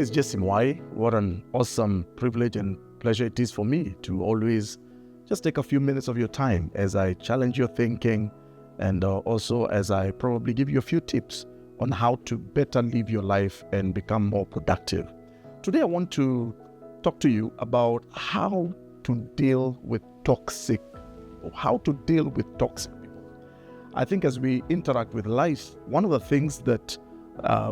is Jesse Mwai. What an awesome privilege and pleasure it is for me to always just take a few minutes of your time as I challenge your thinking and also as I probably give you a few tips on how to better live your life and become more productive. Today I want to talk to you about how to deal with toxic people. I think as we interact with life, one of the things that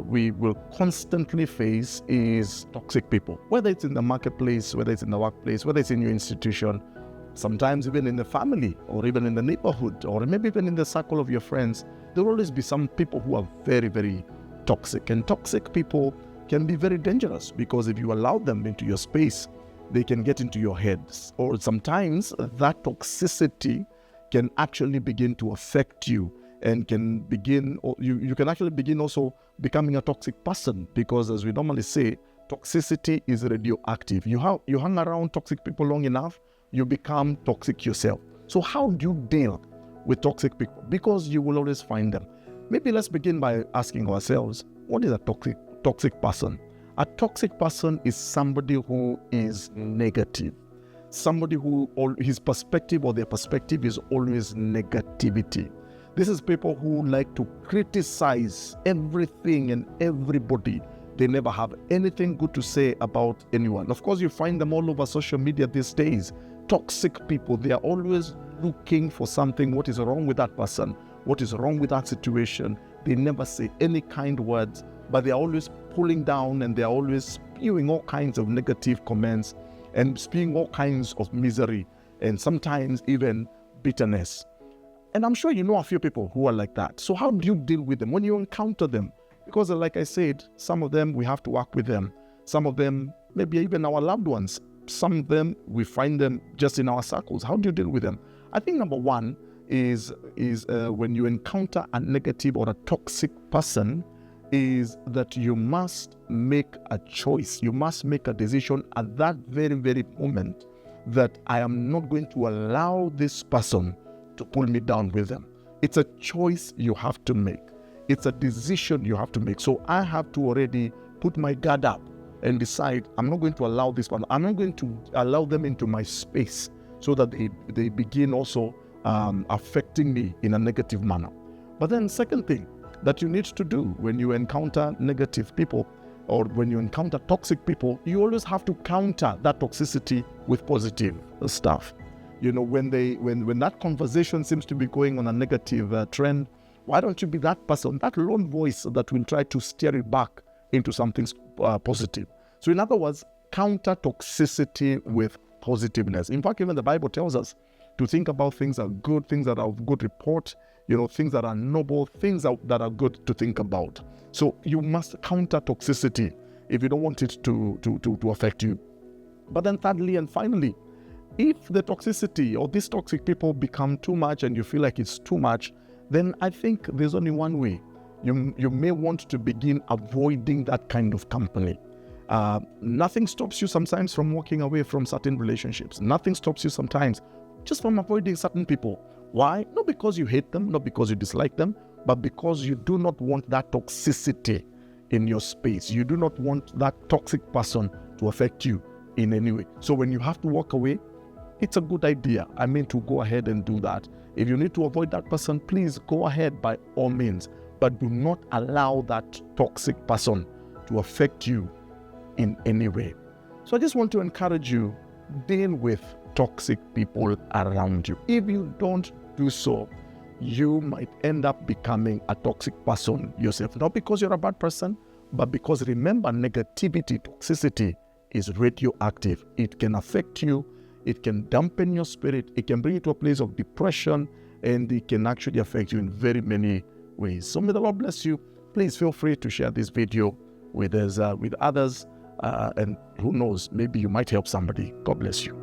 we will constantly face is toxic people, whether it's in the marketplace, whether it's in the workplace, whether it's in your institution, sometimes even in the family or even in the neighborhood or maybe even in the circle of your friends. There will always be some people who are very, very toxic, and toxic people can be very dangerous because if you allow them into your space, they can get into your heads, or sometimes that toxicity can actually begin to affect you and can begin, or you can actually begin also becoming a toxic person, because as we normally say, toxicity is radioactive. You hang around toxic people long enough, you become toxic yourself. So how do you deal with toxic people? Because you will always find them. Maybe let's begin by asking ourselves, what is a toxic person? A toxic person is somebody who is negative. Somebody who his perspective or their perspective is always negativity. This is people who like to criticize everything and everybody. They never have anything good to say about anyone. Of course, you find them all over social media these days. Toxic people, they are always looking for something. What is wrong with that person? What is wrong with that situation? They never say any kind words, but they are always pulling down and they are always spewing all kinds of negative comments and spewing all kinds of misery and sometimes even bitterness. And I'm sure you know a few people who are like that. So how do you deal with them when you encounter them? Because like I said, some of them we have to work with them. Some of them, maybe even our loved ones. Some of them, we find them just in our circles. How do you deal with them? I think number one is when you encounter a negative or a toxic person, is that you must make a choice. You must make a decision at that very, very moment that I am not going to allow this person to pull me down with them. It's a choice you have to make. It's a decision you have to make. So I have to already put my guard up and decide I'm not going to allow this one. I'm not going to allow them into my space so that they begin also affecting me in a negative manner. But then second thing that you need to do when you encounter negative people or when you encounter toxic people, you always have to counter that toxicity with positive stuff. You know, when that conversation seems to be going on a negative trend, why don't you be that person, that lone voice that will try to steer it back into something positive? So in other words, counter toxicity with positiveness. In fact, even the Bible tells us to think about things that are good, things that are of good report, things that are noble, things that are good to think about. So you must counter toxicity if you don't want it to affect you. But then thirdly and finally, if the toxicity or these toxic people become too much and you feel like it's too much, then I think there's only one way. You may want to begin avoiding that kind of company. Nothing stops you sometimes from walking away from certain relationships. Nothing stops you sometimes just from avoiding certain people. Why? Not because you hate them, not because you dislike them, but because you do not want that toxicity in your space. You do not want that toxic person to affect you in any way. So when you have to walk away, it's a good idea. To go ahead and do that. If you need to avoid that person, please go ahead by all means, but do not allow that toxic person to affect you in any way. So I just want to encourage you, deal with toxic people around you. If you don't do so, you might end up becoming a toxic person yourself. Not because you're a bad person, but because remember, negativity, toxicity is radioactive. It can affect you. It can dampen your spirit. It can bring you to a place of depression, and it can actually affect you in very many ways. So may the Lord bless you. Please feel free to share this video with others, and who knows, maybe you might help somebody. God bless you.